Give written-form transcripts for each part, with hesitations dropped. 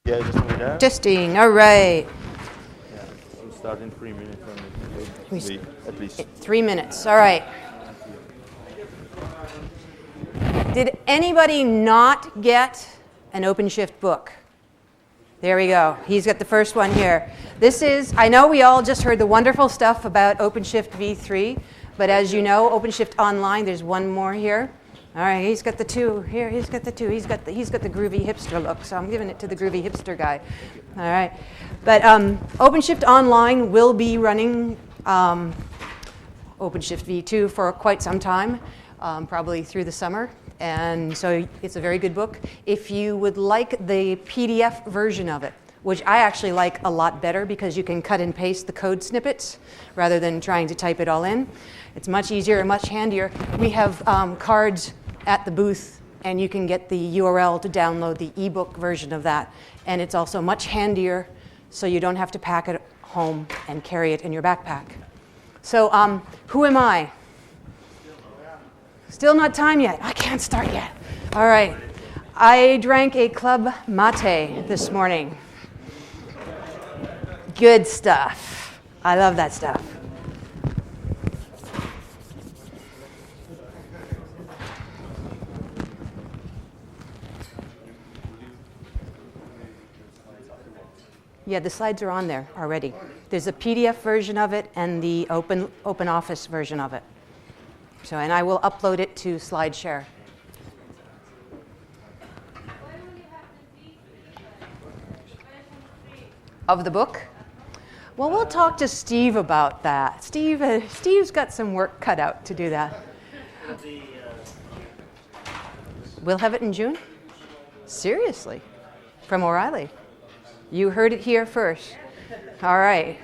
Yeah, just over there. Testing, all right. Yeah, we'll start in 3 minutes at least. 3 minutes, all right. Did anybody not get an OpenShift book? There we go. He's got the first one here. This is, I know we all just heard the wonderful stuff about OpenShift V3, but as you know, OpenShift Online, there's one more here. All right, he's got the two. Here, he's got the two. He's got the groovy hipster look, so I'm giving it to the groovy hipster guy. All right, but OpenShift Online will be running OpenShift V2 for quite some time, probably through the summer, and so it's a very good book. If you would like the PDF version of it, which I actually like a lot better because you can cut and paste the code snippets rather than trying to type it all in. It's much easier and much handier. We have cards at the booth, and you can get the URL to download the ebook version of that. And it's also much handier, so you don't have to pack it home and carry it in your backpack. So who am I? Still not time yet. I can't start yet. All right. I drank a club mate this morning. Good stuff. I love that stuff. Yeah, the slides are on there already. There's a PDF version of it and the OpenOffice version of it. So, and I will upload it to SlideShare. Of the book? Well, we'll talk to Steve about that. Steve's got some work cut out to do that. We'll have it in June? Seriously? From O'Reilly? You heard it here first. All right.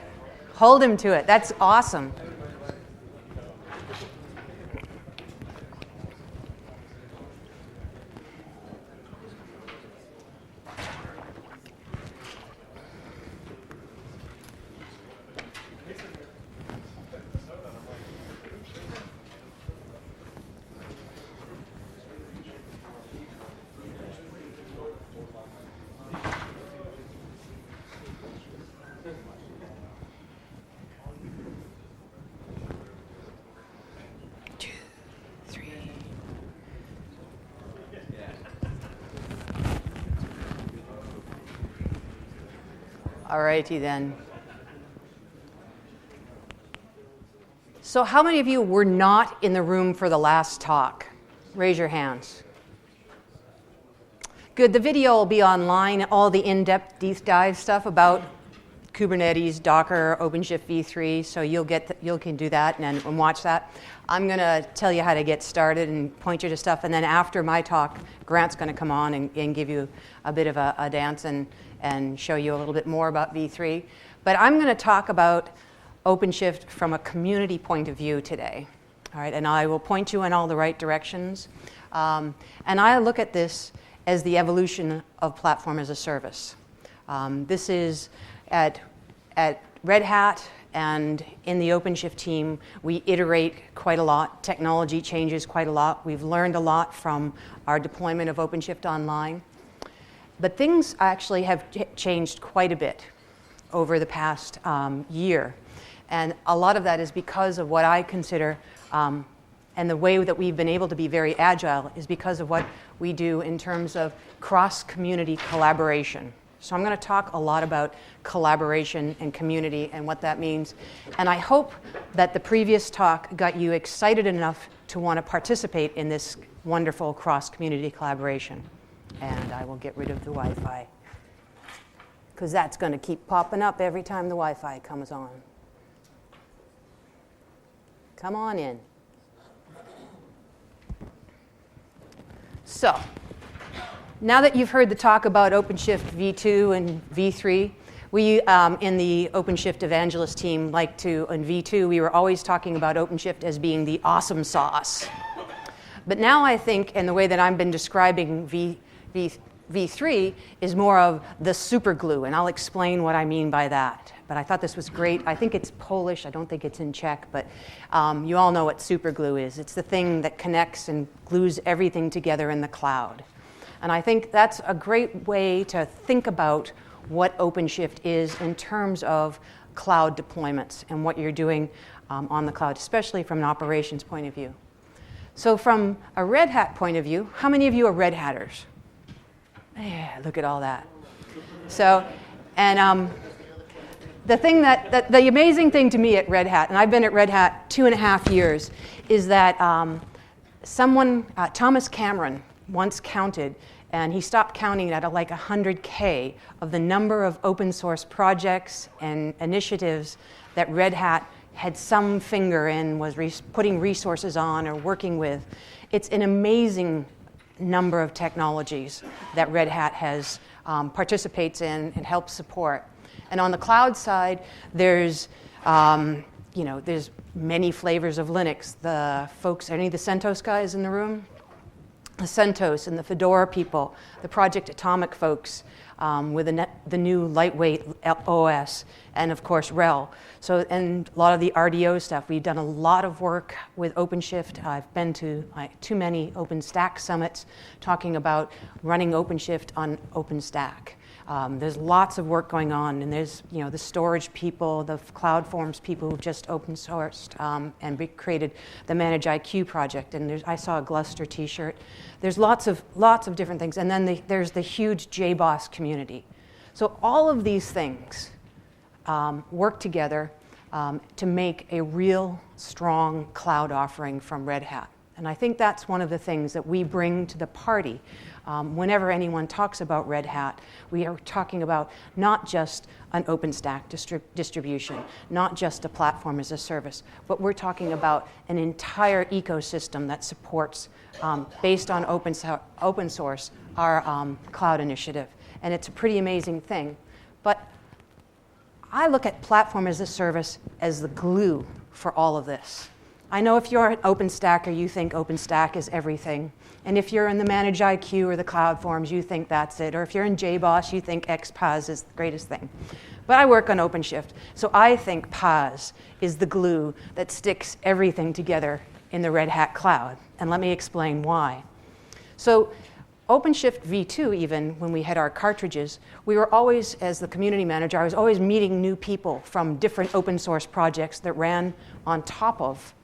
Hold him to it. That's awesome. All righty then. So how many of you were not in the room for the last talk? Raise your hands. Good, the video will be online, all the in-depth deep dive stuff about Kubernetes, Docker, OpenShift V3, so you can do that and watch that. I'm going to tell you how to get started and point you to stuff, and then after my talk, Grant's going to come on and give you a bit of a dance and show you a little bit more about V3. But I'm going to talk about OpenShift from a community point of view today. All right, and I will point you in all the right directions. And I look at this as the evolution of platform as a service. This is at Red Hat and in the OpenShift team, we iterate quite a lot. Technology changes quite a lot. We've learned a lot from our deployment of OpenShift Online. But things actually have changed quite a bit over the past year. And a lot of that is because of what I consider, and the way that we've been able to be very agile is because of what we do in terms of cross-community collaboration. So I'm going to talk a lot about collaboration and community and what that means. And I hope that the previous talk got you excited enough to want to participate in this wonderful cross-community collaboration. And I will get rid of the Wi-Fi, because that's going to keep popping up every time the Wi-Fi comes on. Come on in. So, now that you've heard the talk about OpenShift V2 and V3, we in the OpenShift Evangelist team like to, in V2, we were always talking about OpenShift as being the awesome sauce. But now I think, and the way that I've been describing V3 is more of the super glue, and I'll explain what I mean by that. But I thought this was great. I think it's Polish. I don't think it's in Czech, but you all know what super glue is. It's the thing that connects and glues everything together in the cloud. And I think that's a great way to think about what OpenShift is in terms of cloud deployments and what you're doing on the cloud, especially from an operations point of view. So from a Red Hat point of view, how many of you are Red Hatters? Yeah, look at all that. So, and the amazing thing to me at Red Hat, and I've been at Red Hat 2.5 years, is that Thomas Cameron once counted, and he stopped counting at like 100K of the number of open source projects and initiatives that Red Hat had some finger in, was putting resources on or working with. It's an amazing number of technologies that Red Hat has participates in and helps support. And on the cloud side, there's there's many flavors of Linux. The folks, any of the CentOS guys in the room? The CentOS and the Fedora people, the Project Atomic folks with the new lightweight OS, and of course RHEL. So, and a lot of the RDO stuff. We've done a lot of work with OpenShift. I've been to too many OpenStack summits talking about running OpenShift on OpenStack. There's lots of work going on, and there's the storage people, the CloudForms people who just open sourced and created the ManageIQ project. And I saw a Gluster T-shirt. There's lots of different things, and then there's the huge JBoss community. So all of these things work together to make a real strong cloud offering from Red Hat. And I think that's one of the things that we bring to the party. Whenever anyone talks about Red Hat, we are talking about not just an OpenStack distribution, not just a platform as a service, but we're talking about an entire ecosystem that supports, based on open source, our cloud initiative. And it's a pretty amazing thing. But I look at platform as a service as the glue for all of this. I know if you're an OpenStacker, you think OpenStack is everything. And if you're in the ManageIQ or the CloudForms, you think that's it. Or if you're in JBoss, you think XPaaS is the greatest thing. But I work on OpenShift, so I think PaaS is the glue that sticks everything together in the Red Hat cloud. And let me explain why. So OpenShift V2, even when we had our cartridges, we were always, as the community manager, I was always meeting new people from different open source projects that ran on top of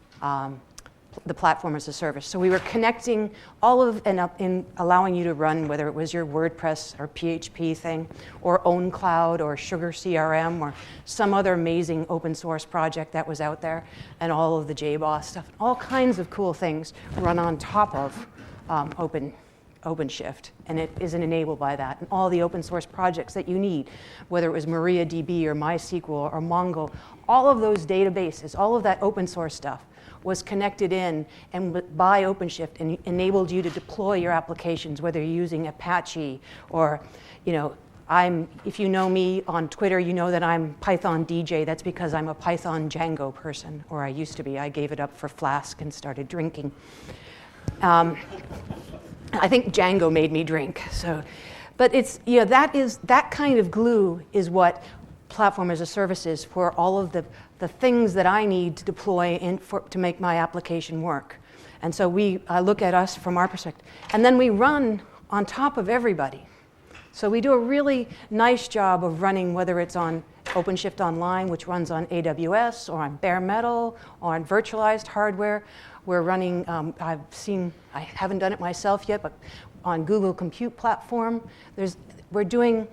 the platform as a service. So we were connecting all of and up in allowing you to run, whether it was your WordPress or PHP thing, or OwnCloud or Sugar CRM or some other amazing open source project that was out there, and all of the JBoss stuff. All kinds of cool things run on top of OpenShift, and it isn't enabled by that. And all the open source projects that you need, whether it was MariaDB or MySQL or Mongo, all of those databases, all of that open source stuff was connected in and by OpenShift and enabled you to deploy your applications, whether you're using Apache or, if you know me on Twitter, you know that I'm Python DJ. That's because I'm a Python Django person, or I used to be. I gave it up for Flask and started drinking. I think Django made me drink. So, but it's that kind of glue is what platform as a service is for all of the things that I need to deploy to make my application work. And so I look at us from our perspective. And then we run on top of everybody. So we do a really nice job of running, whether it's on OpenShift Online, which runs on AWS, or on bare metal, or on virtualized hardware. We're running, I haven't done it myself yet, but on Google Compute Platform, we're doing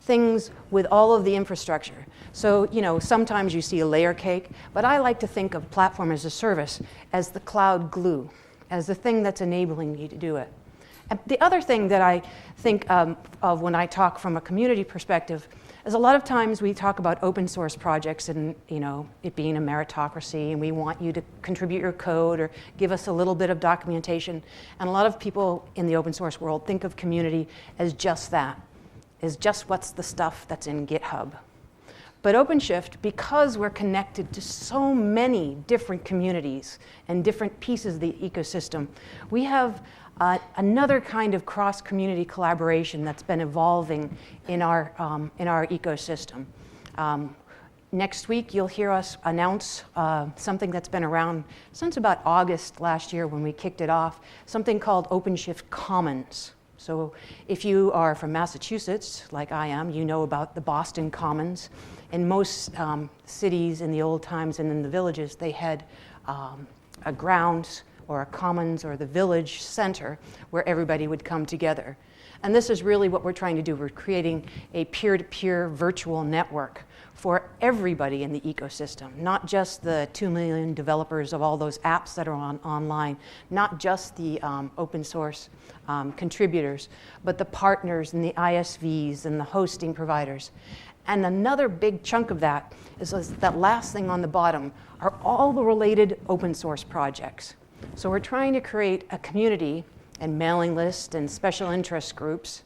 things with all of the infrastructure. So, sometimes you see a layer cake, but I like to think of platform as a service as the cloud glue, as the thing that's enabling you to do it. And the other thing that I think of when I talk from a community perspective is a lot of times we talk about open source projects and it being a meritocracy, and we want you to contribute your code or give us a little bit of documentation. And a lot of people in the open source world think of community as just that, as just what's the stuff that's in GitHub. But OpenShift, because we're connected to so many different communities and different pieces of the ecosystem, we have another kind of cross-community collaboration that's been evolving in our ecosystem. Next week, you'll hear us announce something that's been around since about August last year when we kicked it off, something called OpenShift Commons. So if you are from Massachusetts, like I am, you know about the Boston Commons. In most cities in the old times and in the villages, they had a grounds or a commons or the village center where everybody would come together. And this is really what we're trying to do. We're creating a peer-to-peer virtual network for everybody in the ecosystem, not just the 2 million developers of all those apps that are online, not just the open source contributors, but the partners and the ISVs and the hosting providers. And another big chunk of that is that last thing on the bottom are all the related open source projects. So we're trying to create a community and mailing list and special interest groups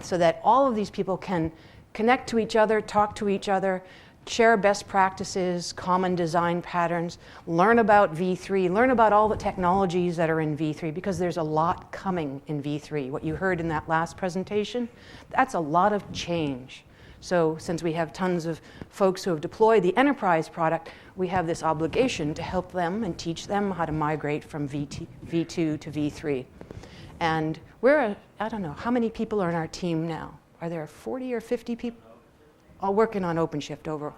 so that all of these people can connect to each other, talk to each other, share best practices, common design patterns, learn about V3, learn about all the technologies that are in V3, because there's a lot coming in V3. What you heard in that last presentation, that's a lot of change. So since we have tons of folks who have deployed the enterprise product, we have this obligation to help them and teach them how to migrate from V2 to V3. And I don't know, how many people are in our team now? Are there 40 or 50 people all working on OpenShift? Over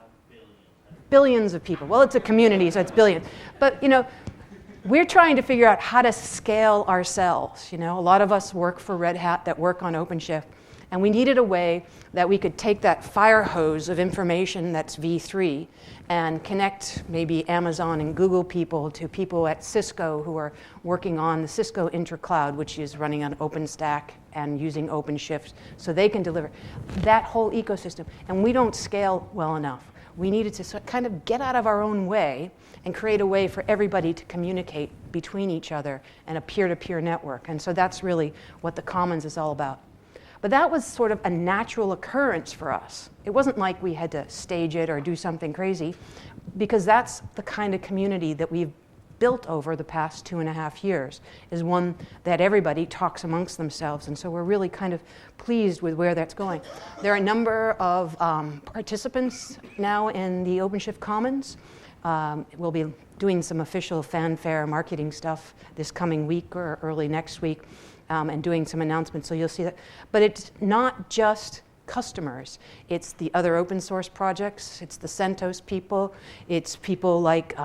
billions of people. Well, it's a community, so it's billions. But, we're trying to figure out how to scale ourselves. A lot of us work for Red Hat that work on OpenShift. And we needed a way that we could take that fire hose of information that's V3 and connect maybe Amazon and Google people to people at Cisco who are working on the Cisco Intercloud, which is running on OpenStack and using OpenShift, so they can deliver that whole ecosystem. And we don't scale well enough. We needed to kind of get out of our own way and create a way for everybody to communicate between each other and a peer-to-peer network. And so that's really what the Commons is all about. But that was sort of a natural occurrence for us. It wasn't like we had to stage it or do something crazy, because that's the kind of community that we've built over the past 2.5 years, is one that everybody talks amongst themselves. And so we're really kind of pleased with where that's going. There are a number of participants now in the OpenShift Commons. We'll be doing some official fanfare marketing stuff this coming week or early next week. And doing some announcements, so you'll see that. But it's not just customers. It's the other open source projects. It's the CentOS people. It's people like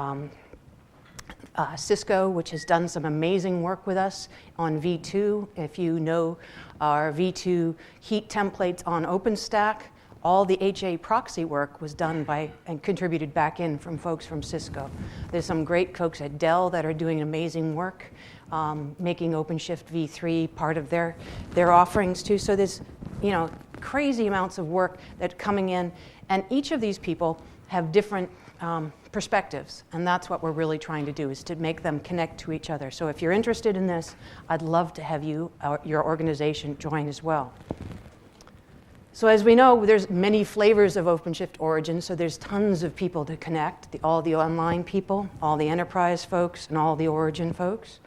Cisco, which has done some amazing work with us on V2. If you know our V2 heat templates on OpenStack, all the HA proxy work was done by and contributed back in from folks from Cisco. There's some great folks at Dell that are doing amazing work, making OpenShift V3 part of their offerings too. So there's crazy amounts of work that's coming in, and each of these people have different perspectives, and that's what we're really trying to do, is to make them connect to each other. So if you're interested in this, I'd love to have you, your organization, join as well. So as we know, there's many flavors of OpenShift Origin, so there's tons of people to connect, all the online people, all the enterprise folks, and all the Origin folks.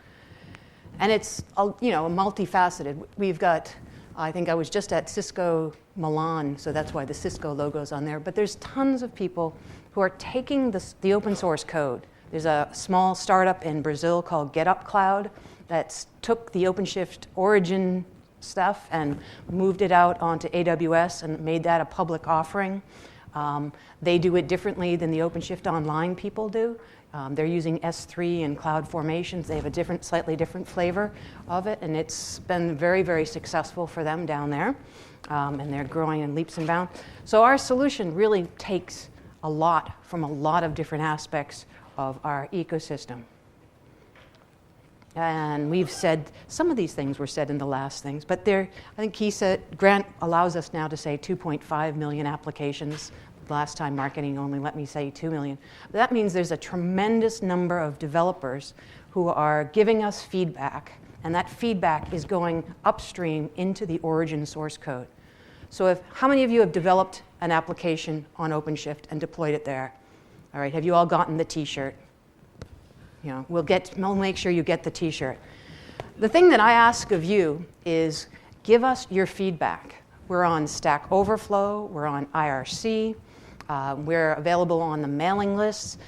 And it's multifaceted. We've got, I think I was just at Cisco Milan, so that's why the Cisco logo's on there, but there's tons of people who are taking the open source code. There's a small startup in Brazil called GetUpCloud that took the OpenShift Origin stuff and moved it out onto AWS and made that a public offering. They do it differently than the OpenShift Online people do. They're using S3 and Cloud Formations. They have a slightly different flavor of it, and it's been very, very successful for them down there, and they're growing in leaps and bounds. So our solution really takes a lot from a lot of different aspects of our ecosystem. And we've said, some of these things were said in the last things, but I think he said, Grant allows us now to say 2.5 million applications. Last time marketing only let me say 2 million. That means there's a tremendous number of developers who are giving us feedback, and that feedback is going upstream into the Origin source code. So how many of you have developed an application on OpenShift and deployed it there? All right, have you all gotten the t-shirt? We'll make sure you get the t-shirt. The thing that I ask of you is give us your feedback. We're on Stack Overflow, we're on IRC, we're available on the mailing lists.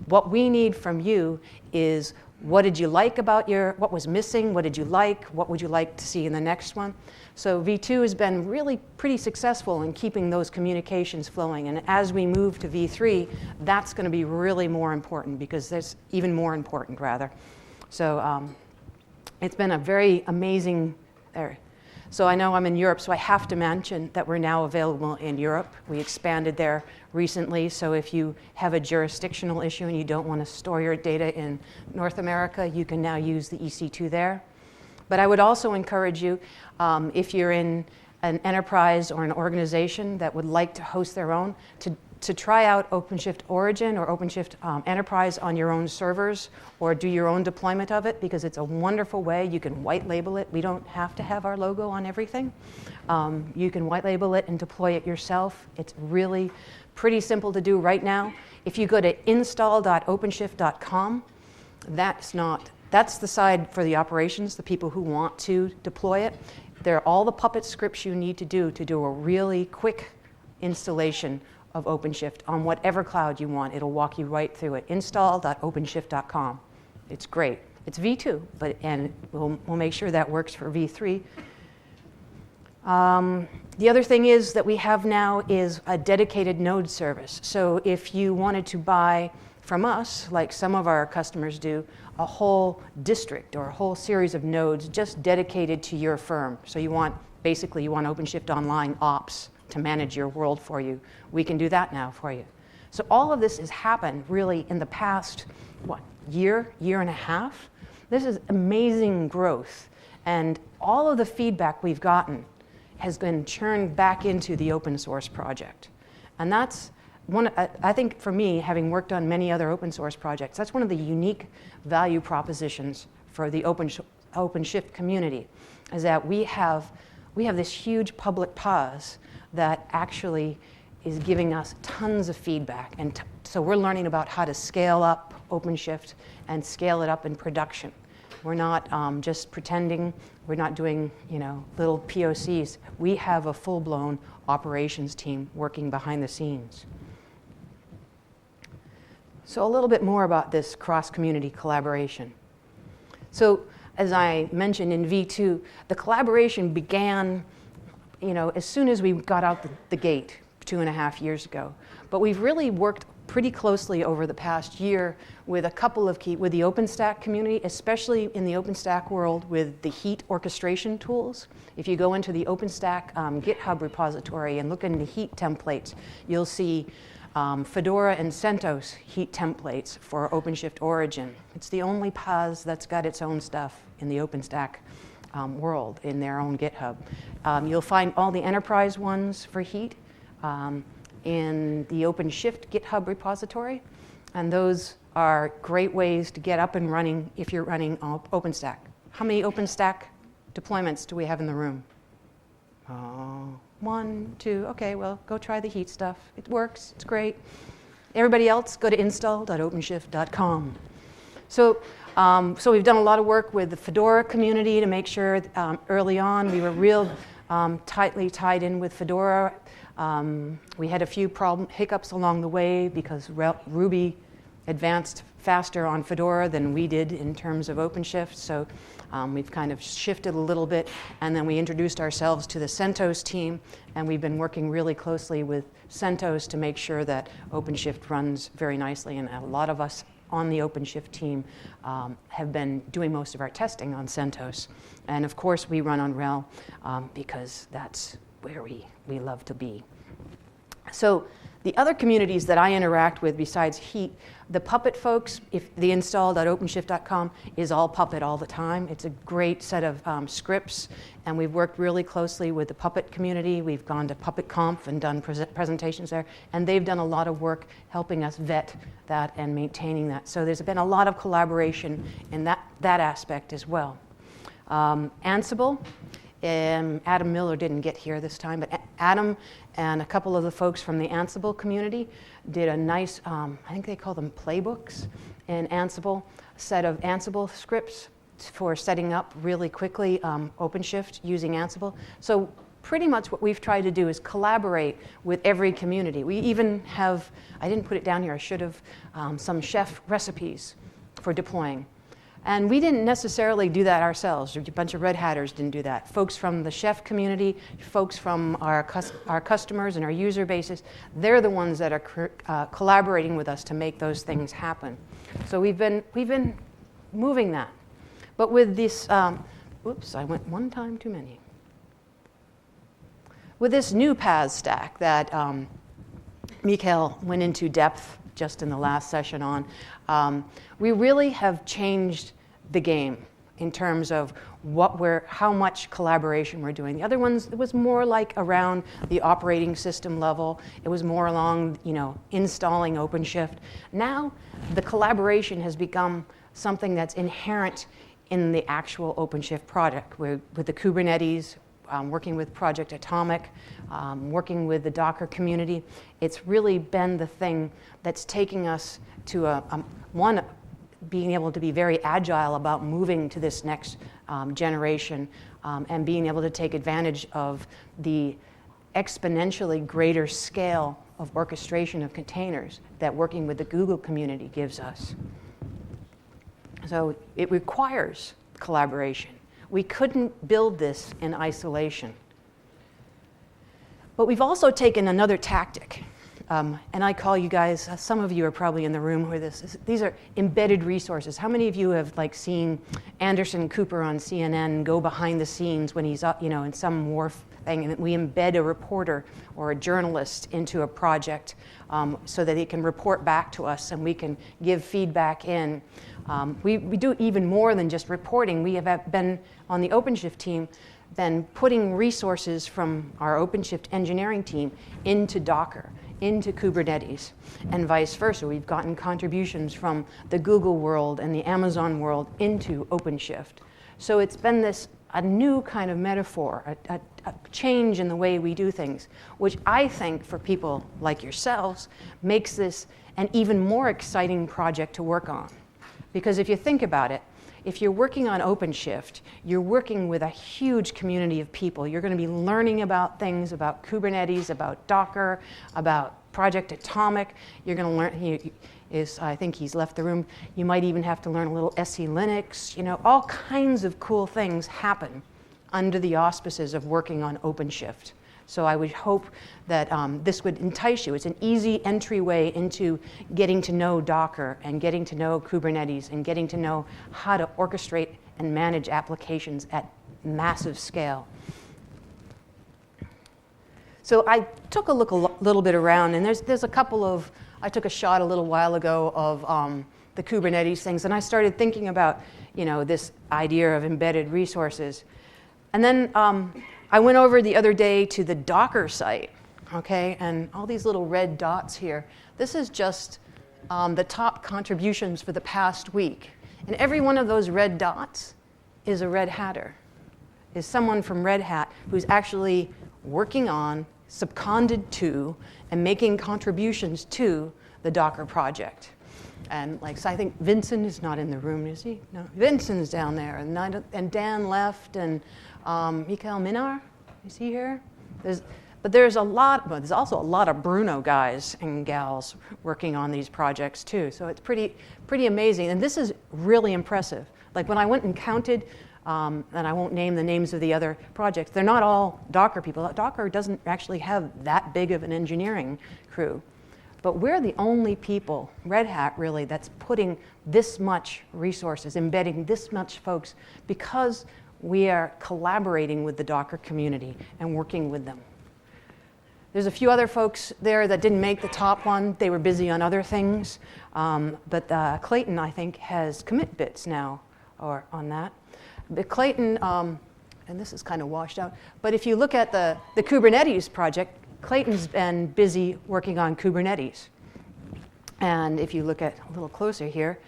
What we need from you is What did you like about what was missing? What did you like? What would you like to see in the next one? So V2 has been really pretty successful in keeping those communications flowing. And as we move to V3, that's going to be really more important, because there's even more important, rather. So it's been a very amazing area. So I know I'm in Europe, so I have to mention that we're now available in Europe. We expanded there recently, so if you have a jurisdictional issue and you don't want to store your data in North America, you can now use the EC2 there. But I would also encourage you, if you're in an enterprise or an organization that would like to host their own, to try out OpenShift Origin or OpenShift Enterprise on your own servers, or do your own deployment of it, because it's a wonderful way. You can white label it. We don't have to have our logo on everything. You can white label it and deploy it yourself. It's really pretty simple to do right now. If you go to install.openshift.com, that's the side for the operations, the people who want to deploy it. There are all the Puppet scripts you need to do a really quick installation of OpenShift on whatever cloud you want. It'll walk you right through it. Install.openshift.com. It's great. It's V2, and we'll make sure that works for V3. The other thing is that we have now is a dedicated node service. So if you wanted to buy from us, like some of our customers do, a whole district or a whole series of nodes just dedicated to your firm. So you want OpenShift Online Ops to manage your world for you. We can do that now for you. So all of this has happened really in the past, year and a half? This is amazing growth. And all of the feedback we've gotten has been churned back into the open source project. And that's I think for me, having worked on many other open source projects, that's one of the unique value propositions for the OpenShift community, is that we have this huge public PaaS that actually is giving us tons of feedback. And so we're learning about how to scale up OpenShift and scale it up in production. We're not just pretending. We're not doing little POCs. We have a full-blown operations team working behind the scenes. So a little bit more about this cross-community collaboration. So as I mentioned in V2, the collaboration began as soon as we got out the gate 2.5 years ago. But we've really worked pretty closely over the past year with a couple of with the OpenStack community, especially in the OpenStack world with the Heat orchestration tools. If you go into the OpenStack GitHub repository and look into Heat templates, you'll see Fedora and CentOS Heat templates for OpenShift Origin. It's the only PaaS that's got its own stuff in the OpenStack world in their own GitHub. You'll find all the enterprise ones for Heat in the OpenShift GitHub repository, and those are great ways to get up and running if you're running OpenStack. How many OpenStack deployments do we have in the room? 1, 2, okay, well, go try the Heat stuff. It works, it's great. Everybody else, go to install.openshift.com. So we've done a lot of work with the Fedora community to make sure early on we were real tightly tied in with Fedora. We had a few hiccups along the way because Ruby advanced faster on Fedora than we did in terms of OpenShift. So we've kind of shifted a little bit, and then we introduced ourselves to the CentOS team, and we've been working really closely with CentOS to make sure that OpenShift runs very nicely. And a lot of us on the OpenShift team have been doing most of our testing on CentOS. And of course, we run on RHEL because that's where we love to be. So the other communities that I interact with besides Heat, the Puppet folks, if the install.openshift.com is all Puppet all the time. It's a great set of scripts, and we've worked really closely with the Puppet community. We've gone to PuppetConf and done presentations there, and they've done a lot of work helping us vet that and maintaining that. So there's been a lot of collaboration in that aspect as well. Ansible. Adam Mueller didn't get here this time, but Adam and a couple of the folks from the Ansible community did a nice, I think they call them playbooks in Ansible, a set of Ansible scripts for setting up really quickly OpenShift using Ansible. So pretty much what we've tried to do is collaborate with every community. We even have, I didn't put it down here, I should have, some chef recipes for deploying. And we didn't necessarily do that ourselves. A bunch of Red Hatters didn't do that. Folks from the Chef community, folks from our customers and our user bases, they're the ones that are collaborating with us to make those things happen. So we've been moving that. But with this, oops, I went one time too many. With this new PaaS stack that Mikhail went into depth just in the last session on, we really have changed the game in terms of how much collaboration we're doing. The other ones, it was more like around the operating system level. It was more along, installing OpenShift. Now, the collaboration has become something that's inherent in the actual OpenShift product. With the Kubernetes, working with Project Atomic, working with the Docker community. It's really been the thing that's taking us to being able to be very agile about moving to this next generation and being able to take advantage of the exponentially greater scale of orchestration of containers that working with the Google community gives us. So it requires collaboration. We couldn't build this in isolation. But we've also taken another tactic. And I call you guys, some of you are probably in the room where these are embedded resources. How many of you have seen Anderson Cooper on CNN go behind the scenes when he's up, in some war thing, and we embed a reporter or a journalist into a project so that he can report back to us and we can give feedback in. We do even more than just reporting. We have been on the OpenShift team then putting resources from our OpenShift engineering team into Docker, into Kubernetes, and vice versa. We've gotten contributions from the Google world and the Amazon world into OpenShift. So it's been a new kind of metaphor, a change in the way we do things, which I think for people like yourselves makes this an even more exciting project to work on. Because if you think about it, if you're working on OpenShift, you're working with a huge community of people. You're going to be learning about things, about Kubernetes, about Docker, about Project Atomic. You're going to learn, I think he's left the room. You might even have to learn a little SE Linux. All kinds of cool things happen under the auspices of working on OpenShift. So I would hope that this would entice you. It's an easy entryway into getting to know Docker and getting to know Kubernetes and getting to know how to orchestrate and manage applications at massive scale. So I took a look a little bit around, and there's a couple of, I took a shot a little while ago of the Kubernetes things, and I started thinking about this idea of embedded resources. And then I went over the other day to the Docker site, okay, and all these little red dots here. This is just the top contributions for the past week. And every one of those red dots is a Red Hatter, is someone from Red Hat who's actually working on, seconded to, and making contributions to the Docker project. And so I think Vincent is not in the room, is he? No, Vincent's down there, and Dan left, and Mikhail Minar, is he here? There's also a lot of Bruno guys and gals working on these projects too. So it's pretty amazing, and this is really impressive. Like when I went and counted, and I won't name the names of the other projects, they're not all Docker people. Docker doesn't actually have that big of an engineering crew. But we're the only people, Red Hat really, that's putting this much resources, embedding this much folks, because we are collaborating with the Docker community and working with them. There's a few other folks there that didn't make the top one. They were busy on other things. But Clayton, I think, has commit bits now or on that. But Clayton, and this is kind of washed out, but if you look at the Kubernetes project, Clayton's been busy working on Kubernetes. And if you look at a little closer here,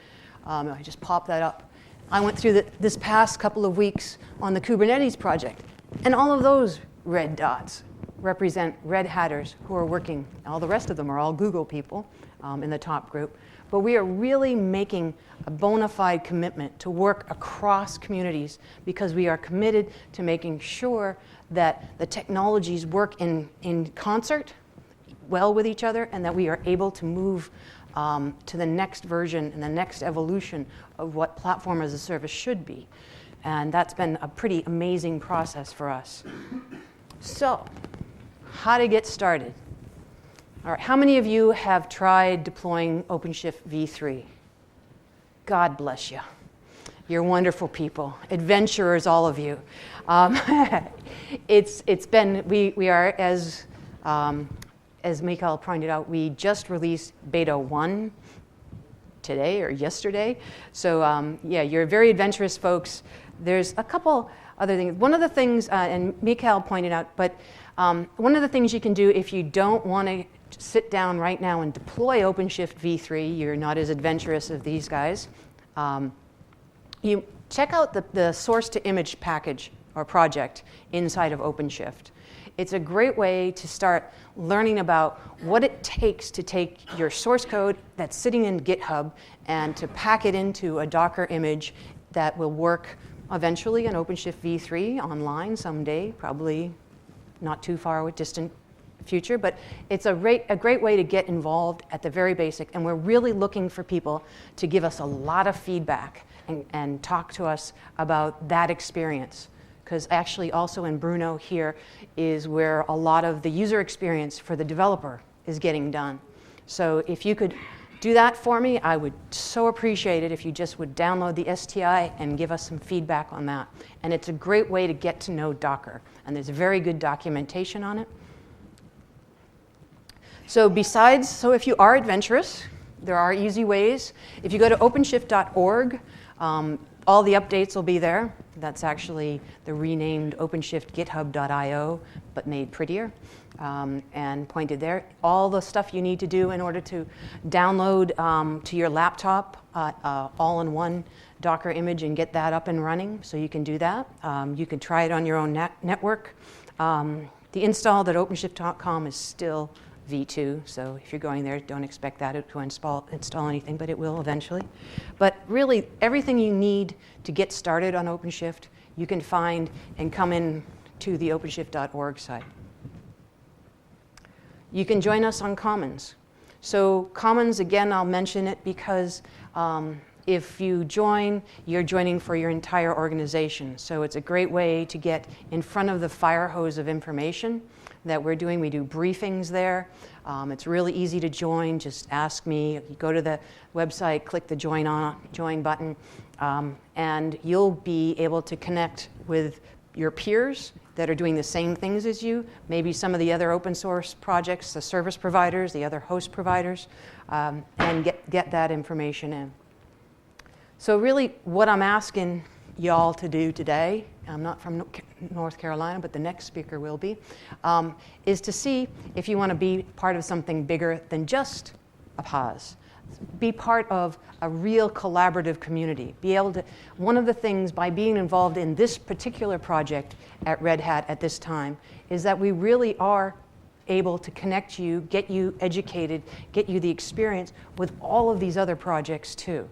I just popped that up. I went through this past couple of weeks on the Kubernetes project, and all of those red dots represent Red Hatters who are working. All the rest of them are all Google people in the top group. But we are really making a bona fide commitment to work across communities because we are committed to making sure that the technologies work in concert well with each other and that we are able to move to the next version and the next evolution of what platform as a service should be. And that's been a pretty amazing process for us. So, how to get started? All right, how many of you have tried deploying OpenShift V3? God bless you. You're wonderful people, adventurers, all of you. It's been, we are, as Mikhail pointed out, we just released beta 1 today or yesterday. So yeah, you're very adventurous folks. There's a couple other things. One of the things, and Mikhail pointed out, but one of the things you can do if you don't want to sit down right now and deploy OpenShift V3, you're not as adventurous as these guys, you check out the source to image package or project inside of OpenShift. It's a great way to start learning about what it takes to take your source code that's sitting in GitHub and to pack it into a Docker image that will work eventually in OpenShift V3 online someday, probably not too far distant future, but it's a great way to get involved at the very basic, and we're really looking for people to give us a lot of feedback and talk to us about that experience, because actually also in Bruno here is where a lot of the user experience for the developer is getting done. So if you could do that for me, I would so appreciate it if you just would download the STI and give us some feedback on that. And it's a great way to get to know Docker, and there's very good documentation on it. So if you are adventurous, there are easy ways. If you go to openshift.org, all the updates will be there. That's actually the renamed OpenShift GitHub.io, but made prettier and pointed there. All the stuff you need to do in order to download to your laptop all-in-one Docker image and get that up and running, so you can do that. You can try it on your own network. The install at OpenShift.com is still V2, so if you're going there, don't expect that to install anything, but it will eventually. But really, everything you need to get started on OpenShift, you can find and come in to the openshift.org site. You can join us on Commons. So Commons, again, I'll mention it because if you join, you're joining for your entire organization. So it's a great way to get in front of the fire hose of information that we're doing. We do briefings there. It's really easy to join. Just ask me. You go to the website, click the join button, and you'll be able to connect with your peers that are doing the same things as you, maybe some of the other open source projects, the service providers, the other host providers, and get that information in. So really what I'm asking y'all to do today, I'm not from North Carolina, but the next speaker will be, is to see if you want to be part of something bigger than just a PaaS. Be part of a real collaborative community. Be able to, one of the things by being involved in this particular project at Red Hat at this time is that we really are able to connect you, get you educated, get you the experience with all of these other projects too.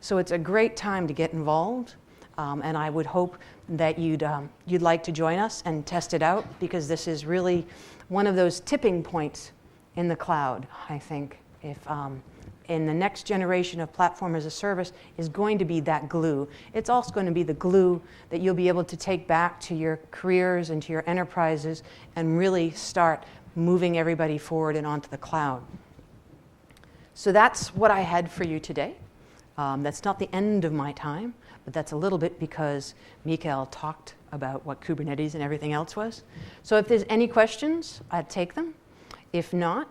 So it's a great time to get involved. And I would hope that you'd like to join us and test it out, because this is really one of those tipping points in the cloud, I think. If in the next generation of platform as a service is going to be that glue. It's also going to be the glue that you'll be able to take back to your careers and to your enterprises and really start moving everybody forward and onto the cloud. So that's what I had for you today. That's not the end of my time, but that's a little bit because Mikhail talked about what Kubernetes and everything else was. So if there's any questions, I'd take them. If not,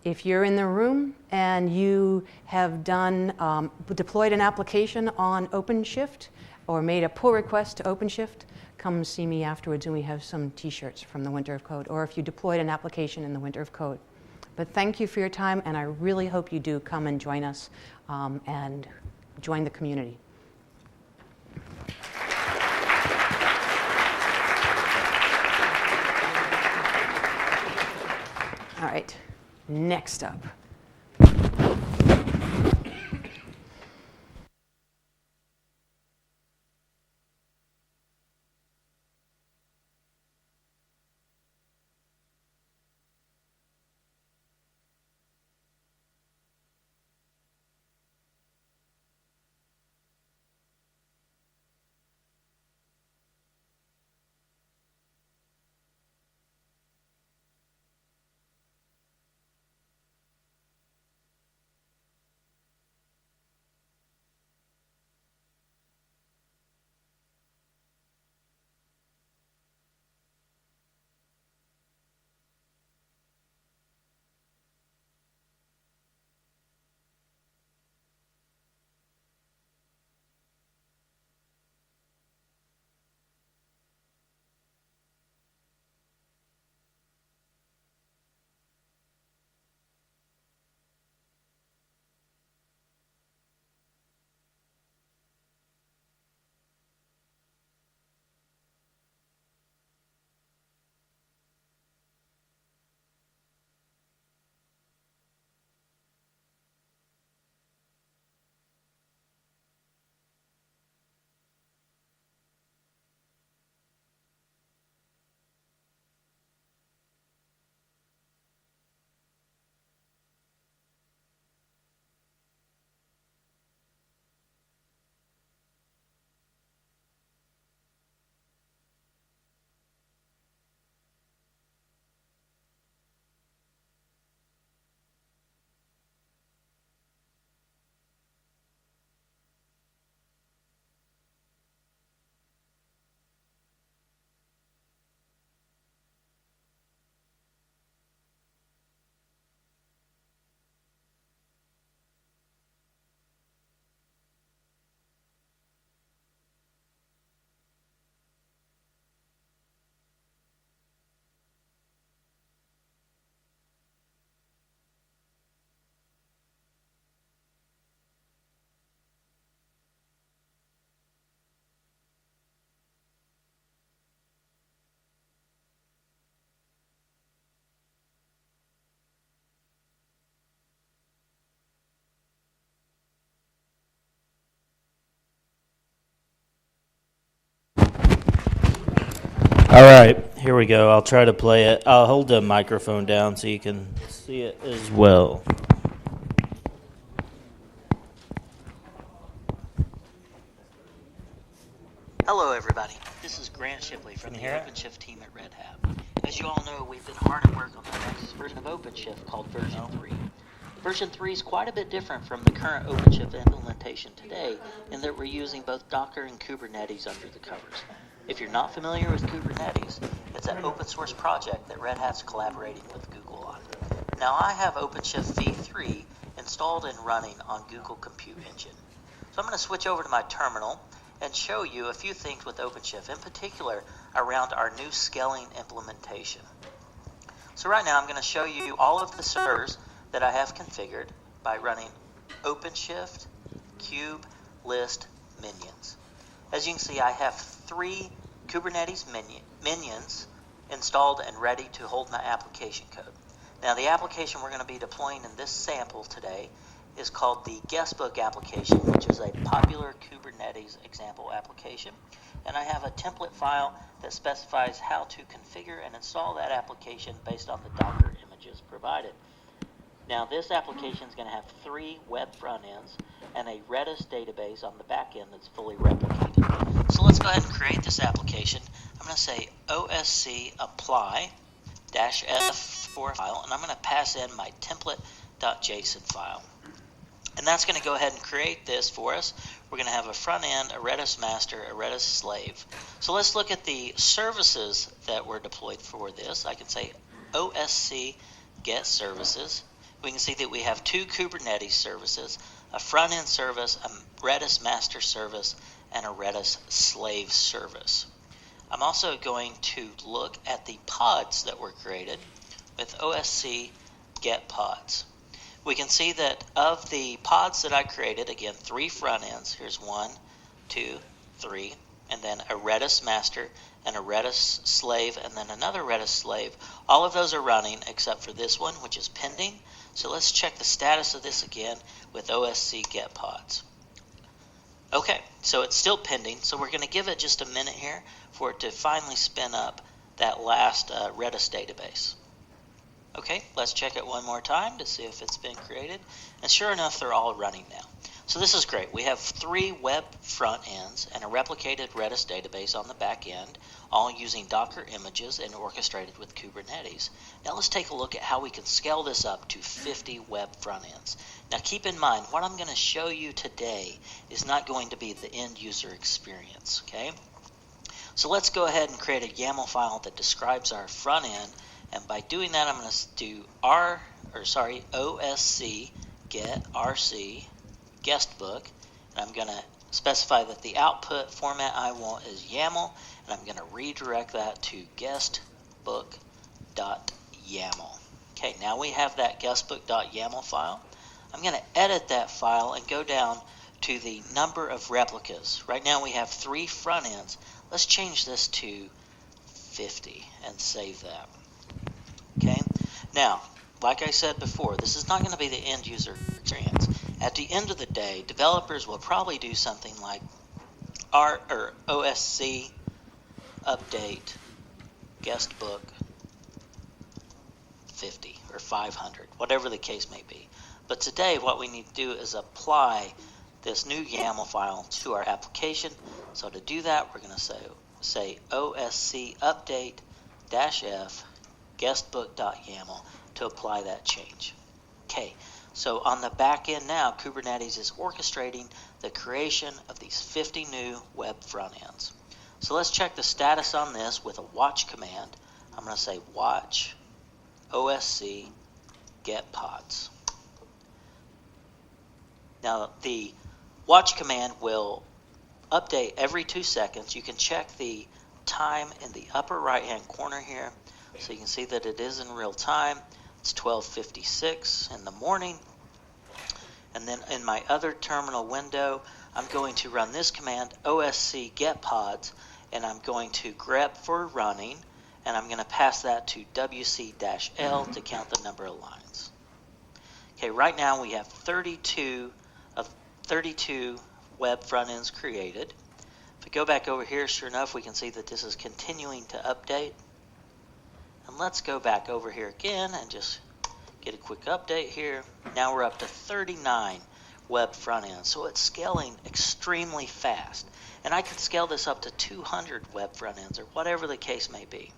if you're in the room and you have deployed an application on OpenShift or made a pull request to OpenShift, come see me afterwards and we have some t-shirts from the Winter of Code, or if you deployed an application in the Winter of Code. But thank you for your time, and I really hope you do come and join us and join the community. All right, next up. All right, here we go. I'll try to play it. I'll hold the microphone down so you can see it as well. Hello everybody, this is Grant Shipley from the OpenShift team at Red Hat. As you all know, we've been hard at work on the next version of OpenShift called version 3. Version 3 is quite a bit different from the current OpenShift implementation today in that we're using both Docker and Kubernetes under the covers. If you're not familiar with Kubernetes, it's an open source project that Red Hat's collaborating with Google on. Now I have OpenShift V3 installed and running on Google Compute Engine. So I'm going to switch over to my terminal and show you a few things with OpenShift, in particular around our new scaling implementation. So right now I'm going to show you all of the servers that I have configured by running OpenShift kube list minions. As you can see, I have 3 Kubernetes minions installed and ready to hold my application code. Now the application we're going to be deploying in this sample today is called the guestbook application, which is a popular Kubernetes example application. And I have a template file that specifies how to configure and install that application based on the Docker images provided. Now this application is going to have 3 web front ends and a Redis database on the back end that's fully replicated. So let's go ahead and create this application. I'm going to say OSC apply -f4 file, and I'm going to pass in my template.json file. And that's going to go ahead and create this for us. We're going to have a front end, a Redis master, a Redis slave. So let's look at the services that were deployed for this. I can say OSC get services. We can see that we have 2 Kubernetes services, a front end service, a Redis master service, and a Redis slave service. I'm also going to look at the pods that were created with OSC get pods. We can see that of the pods that I created, again, 3 front ends. Here's 1, 2, 3, and then a Redis master and a Redis slave, and then another Redis slave. All of those are running except for this one, which is pending. So let's check the status of this again with OSC get pods. Okay, so it's still pending, so we're going to give it just a minute here for it to finally spin up that last Redis database. Okay, let's check it one more time to see if it's been created. And sure enough, they're all running now. So this is great. We have 3 web front ends and a replicated Redis database on the back end, all using Docker images and orchestrated with Kubernetes. Now let's take a look at how we can scale this up to 50 web front ends. Now keep in mind, what I'm going to show you today is not going to be the end user experience, okay? So let's go ahead and create a YAML file that describes our front end. And by doing that, I'm going to do OSC get RC guestbook, and I'm going to specify that the output format I want is YAML, and I'm going to redirect that to guestbook.yaml. Okay, now we have that guestbook.yaml file. I'm going to edit that file and go down to the number of replicas. Right now we have 3 front ends. Let's change this to 50 and save that. Okay, now, like I said before, this is not going to be the end user experience. At the end of the day, developers will probably do something like OSC update guestbook 50 or 500, whatever the case may be. But today, what we need to do is apply this new YAML file to our application. So to do that, we're going to say OSC update -f guestbook.yaml to apply that change. Okay, so on the back end now, Kubernetes is orchestrating the creation of these 50 new web front ends. So let's check the status on this with a watch command. I'm going to say watch OSC get pods. Now the watch command will update every 2 seconds. You can check the time in the upper right hand corner here. So you can see that it is in real time. It's 12:56 in the morning. And then in my other terminal window, I'm going to run this command, OSC get pods, and I'm going to grep for running, and I'm going to pass that to WC-L to count the number of lines. Okay, right now we have 32 web front ends created. If we go back over here, sure enough, we can see that this is continuing to update. And let's go back over here again and just get a quick update here. Now we're up to 39 web front ends, so it's scaling extremely fast. And I could scale this up to 200 web front ends or whatever the case may be.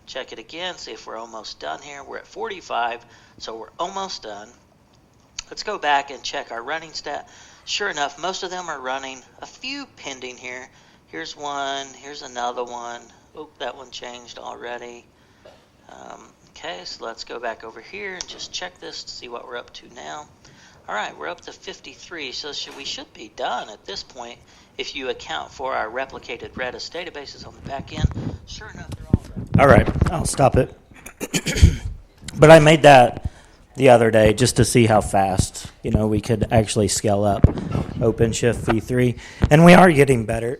Check it again, see if we're almost done here. We're at 45, so we're almost done. Let's go back and check our running stat. Sure enough, most of them are running. A few pending here. Here's one, here's another one. Oh, that one changed already. Okay, so let's go back over here and just check this to see what we're up to now. All right, we're up to 53, so we should be done at this point if you account for our replicated Redis databases on the back end. Sure enough, they're all ready. All right, I'll stop it. But I made that the other day just to see how fast, we could actually scale up OpenShift V3, and we are getting better.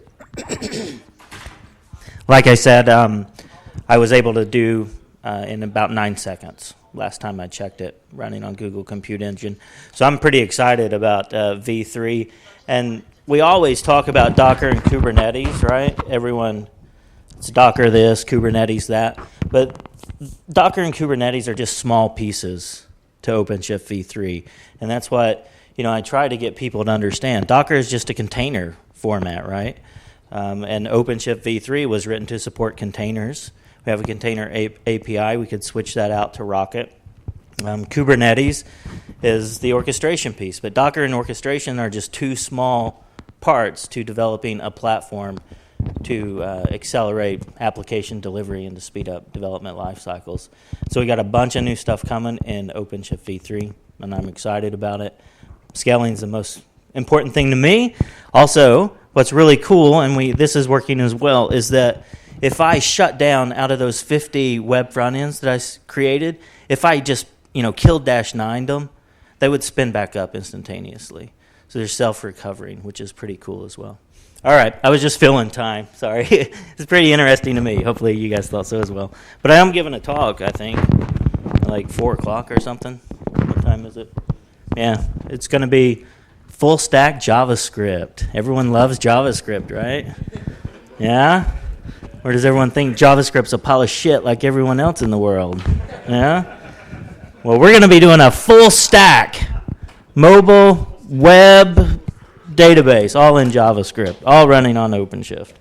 Like I said, I was able to do in about 9 seconds last time I checked it, running on Google Compute Engine. So I'm pretty excited about V3. And we always talk about Docker and Kubernetes, right? Everyone, it's Docker this, Kubernetes that. But Docker and Kubernetes are just small pieces to OpenShift V3. And that's what, I try to get people to understand. Docker is just a container format, right? And OpenShift V3 was written to support containers. We have a container API. We could switch that out to Rocket. Kubernetes is the orchestration piece, but Docker and orchestration are just two small parts to developing a platform to accelerate application delivery and to speed up development life cycles. So we got a bunch of new stuff coming in OpenShift V3, and I'm excited about it. Scaling is the most important thing to me. Also, what's really cool, and this is working as well, is that if I shut down out of those 50 web front ends that I created, if I just kill -9'd them, they would spin back up instantaneously. So they're self-recovering, which is pretty cool as well. All right, I was just filling time. Sorry. It's pretty interesting to me. Hopefully you guys thought so as well. But I am giving a talk, I think, like 4 o'clock or something. What time is it? Yeah, it's going to be full stack JavaScript. Everyone loves JavaScript, right? Yeah? Or does everyone think JavaScript's a pile of shit like everyone else in the world? Yeah? Well, we're going to be doing a full stack mobile web database, all in JavaScript, all running on OpenShift.